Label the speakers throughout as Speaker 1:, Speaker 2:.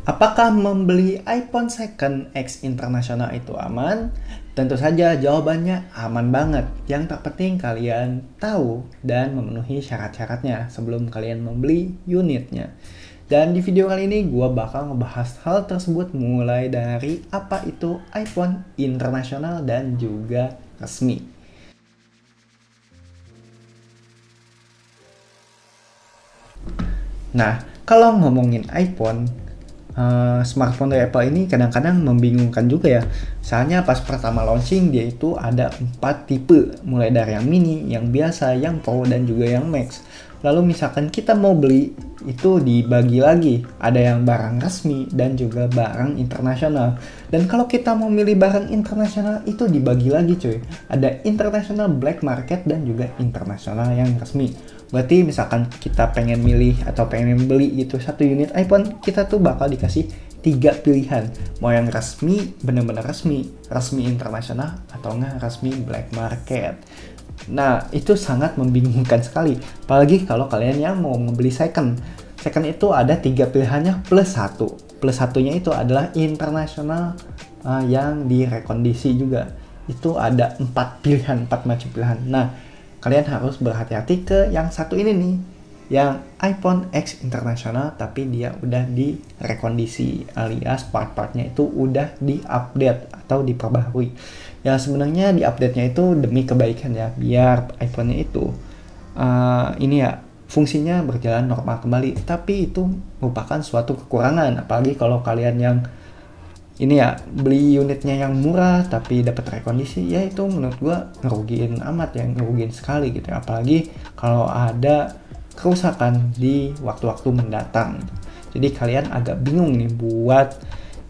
Speaker 1: Apakah membeli iPhone second X internasional itu aman? Tentu saja jawabannya aman banget. Yang terpenting kalian tahu dan memenuhi syarat-syaratnya sebelum kalian membeli unitnya. Dan di video kali ini gue bakal ngebahas hal tersebut mulai dari apa itu iPhone internasional dan juga resmi. Nah, kalau ngomongin iPhone, smartphone dari Apple ini kadang-kadang membingungkan juga ya. Soalnya pas pertama launching dia itu ada 4 tipe, mulai dari yang mini, yang biasa, yang pro, dan juga yang max. Lalu misalkan kita mau beli, itu dibagi lagi. Ada yang barang resmi dan juga barang internasional. Dan kalau kita mau milih barang internasional itu dibagi lagi cuy. Ada international black market dan juga internasional yang resmi. Berarti misalkan kita pengen milih atau pengen beli gitu satu unit iPhone, kita tuh bakal dikasih 3 pilihan. Mau yang resmi, bener-bener resmi, resmi internasional, atau enggak resmi black market. Nah, itu sangat membingungkan sekali. Apalagi kalau kalian yang mau membeli second. Second itu ada 3 pilihannya plus 1. Plus satunya itu adalah internasional yang direkondisi juga. Itu ada 4 pilihan, 4 macam pilihan. Nah, kalian harus berhati-hati ke yang satu ini nih, yang iPhone X internasional tapi dia udah direkondisi alias part-partnya itu udah diupdate atau diperbaharui. Ya sebenarnya diupdate-nya itu demi kebaikan ya, biar iPhone-nya itu ini ya fungsinya berjalan normal kembali. Tapi itu merupakan suatu kekurangan, apalagi kalau kalian yang ini ya beli unitnya yang murah tapi dapat rekondisi, ya itu menurut gua ngerugiin amat ya, ngerugiin sekali gitu ya. Apalagi kalau ada kerusakan di waktu-waktu mendatang. Jadi kalian agak bingung nih buat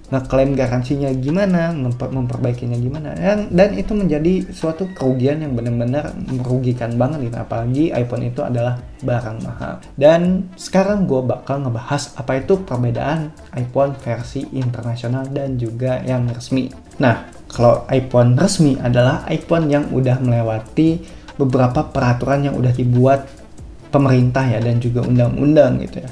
Speaker 1: ngeklaim garansinya gimana, memperbaikinya gimana, dan itu menjadi suatu kerugian yang benar-benar merugikan banget gitu. Apalagi iPhone itu adalah barang mahal. Dan sekarang gue bakal ngebahas apa itu perbedaan iPhone versi internasional dan juga yang resmi. Nah, kalau iPhone resmi adalah iPhone yang udah melewati beberapa peraturan yang udah dibuat pemerintah ya, dan juga undang-undang gitu ya.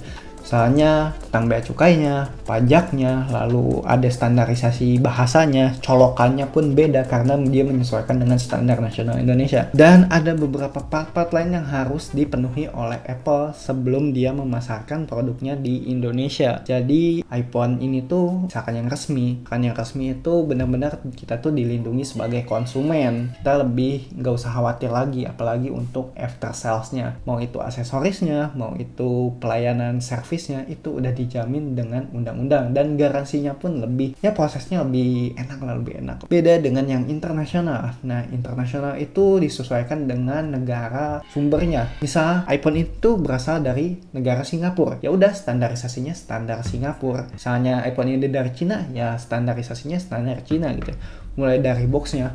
Speaker 1: Misalnya tentang bea cukainya, pajaknya, lalu ada standarisasi bahasanya, colokannya pun beda karena dia menyesuaikan dengan standar nasional Indonesia. Dan ada beberapa part-part lain yang harus dipenuhi oleh Apple sebelum dia memasarkan produknya di Indonesia. Jadi iPhone ini tuh misalkan yang resmi, kan yang resmi itu benar-benar kita tuh dilindungi sebagai konsumen. Kita lebih nggak usah khawatir lagi, apalagi untuk after sales-nya. Mau itu aksesorisnya, mau itu pelayanan servisnya, itu udah dijamin dengan undang-undang, dan garansinya pun lebih, ya prosesnya lebih enak lah, lebih enak. Beda dengan yang internasional. Nah, internasional itu disesuaikan dengan negara sumbernya. Misal iPhone itu berasal dari negara Singapura, ya udah standarisasinya standar Singapura. Misalnya iPhone ini dari Cina, ya standarisasinya standar Cina gitu. Mulai dari boxnya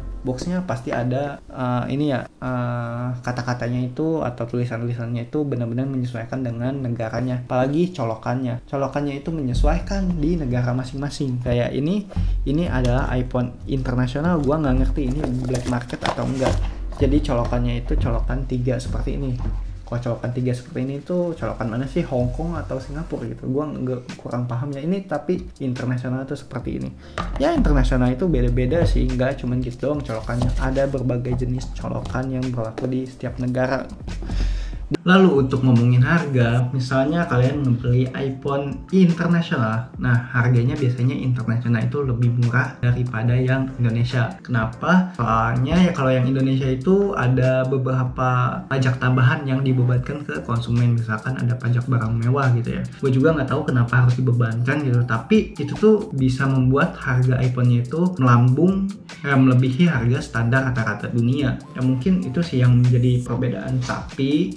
Speaker 1: pasti ada kata-katanya itu atau tulisan-tulisannya itu benar-benar menyesuaikan dengan negaranya. Apalagi colokannya itu menyesuaikan di negara masing-masing. Kayak ini adalah iPhone internasional, gua nggak ngerti ini black market atau enggak. Jadi colokannya itu colokan 3 seperti ini. Kalau colokan 3 seperti ini tuh colokan mana sih, Hong Kong atau Singapura gitu, gua kurang paham ya ini. Tapi internasional tuh seperti ini ya. Internasional itu beda-beda sih, nggak cuman gitu doang colokannya, ada berbagai jenis colokan yang berlaku di setiap negara. Lalu untuk ngomongin harga, misalnya kalian membeli iPhone internasional, nah harganya biasanya internasional itu lebih murah daripada yang Indonesia. Kenapa? Soalnya ya kalau yang Indonesia itu ada beberapa pajak tambahan yang dibebankan ke konsumen, misalkan ada pajak barang mewah gitu ya. Gue juga nggak tahu kenapa harus dibebankan gitu, tapi itu tuh bisa membuat harga iPhone-nya itu melambung, melebihi harga standar rata-rata dunia. Ya mungkin itu sih yang menjadi perbedaan, tapi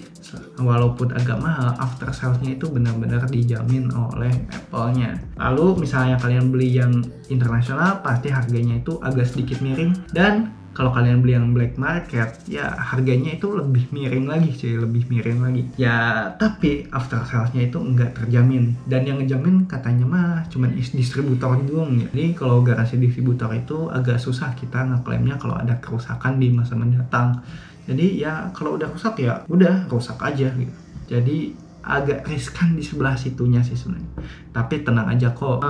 Speaker 1: walaupun agak mahal, after sales-nya itu benar-benar dijamin oleh Apple-nya. Lalu misalnya kalian beli yang internasional, pasti harganya itu agak sedikit miring. Dan kalau kalian beli yang black market, ya harganya itu lebih miring lagi cuy, lebih miring lagi. Ya tapi after sales-nya itu nggak terjamin. Dan yang ngejamin katanya mah cuman distributor doang ya. Jadi kalau garansi distributor itu agak susah kita ngeklaimnya kalau ada kerusakan di masa mendatang. Jadi ya kalau udah rusak ya udah rusak aja gitu. Jadi agak riskan di sebelah situnya sih sebenarnya. Tapi tenang aja kok,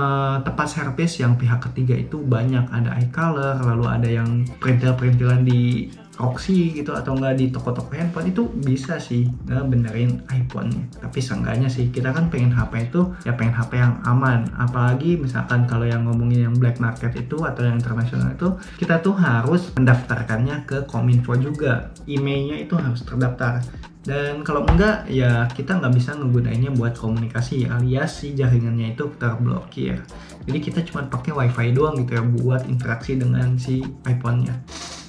Speaker 1: tempat servis yang pihak ketiga itu banyak. Ada iColor, lalu ada yang perintil-perintilan di Roxy gitu, atau enggak di toko-toko handphone itu bisa sih benerin iPhone-nya. Tapi seenggaknya sih kita kan pengen HP itu ya pengen HP yang aman. Apalagi misalkan kalau yang ngomongin yang black market itu atau yang internasional itu, kita tuh harus mendaftarkannya ke Kominfo juga. Emailnya itu harus terdaftar. Dan kalau enggak ya kita nggak bisa ngegunainnya buat komunikasi, alias si jaringannya itu terblokir. Jadi kita cuma pakai wifi doang gitu ya buat interaksi dengan si iPhone-nya.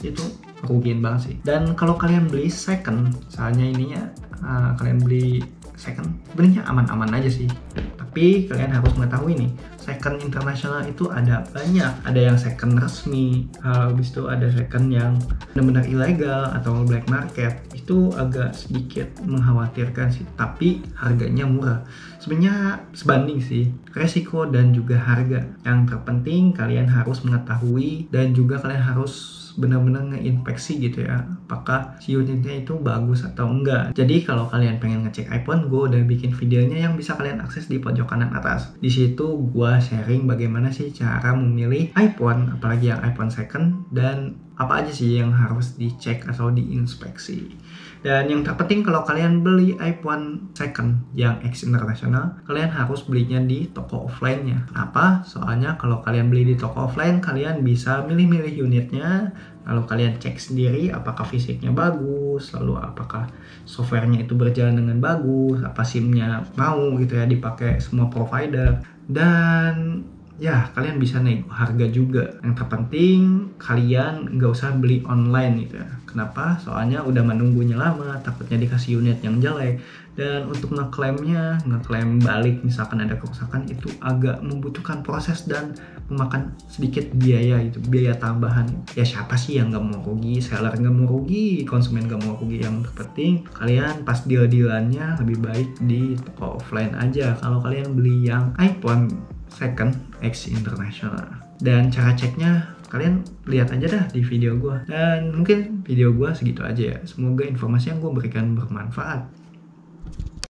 Speaker 1: Itu kerugian banget sih. Dan kalau kalian beli second, misalnya ininya kalian beli second, sebenarnya aman-aman aja sih. Tapi kalian harus mengetahui nih, second internasional itu ada banyak. Ada yang second resmi, habis itu ada second yang benar-benar ilegal atau black market. Itu agak sedikit mengkhawatirkan sih, tapi harganya murah. Sebenarnya sebanding sih, resiko dan juga harga. Yang terpenting kalian harus mengetahui dan juga kalian harus benar-benar ngeinspeksi gitu ya, apakah si unitnya itu bagus atau enggak. Jadi kalau kalian pengen ngecek iPhone, gue udah bikin videonya yang bisa kalian akses di pojok kanan atas. Di situ gue sharing bagaimana sih cara memilih iPhone, apalagi yang iPhone second, dan apa aja sih yang harus dicek atau diinspeksi. Dan yang terpenting kalau kalian beli iPhone second yang X internasional, kalian harus belinya di toko offline-nya. Kenapa? Soalnya kalau kalian beli di toko offline, kalian bisa milih-milih unitnya, lalu kalian cek sendiri apakah fisiknya bagus, lalu apakah softwarenya itu berjalan dengan bagus, apa SIM-nya mau gitu ya dipakai semua provider. Dan ya kalian bisa nego harga juga. Yang terpenting kalian nggak usah beli online gitu ya. Kenapa? Soalnya udah menunggunya lama, takutnya dikasih unit yang jelek. Dan untuk ngeklaim balik misalkan ada kerusakan, itu agak membutuhkan proses dan memakan sedikit biaya, itu biaya tambahan. Ya siapa sih yang nggak mau rugi? Seller nggak mau rugi, konsumen nggak mau rugi. Yang terpenting kalian pas deal-dealannya lebih baik di toko offline aja. Kalau kalian beli yang iPhone second X internasional. Dan cara ceknya kalian lihat aja dah di video gue. Dan mungkin video gue segitu aja ya. Semoga informasi yang gue berikan bermanfaat.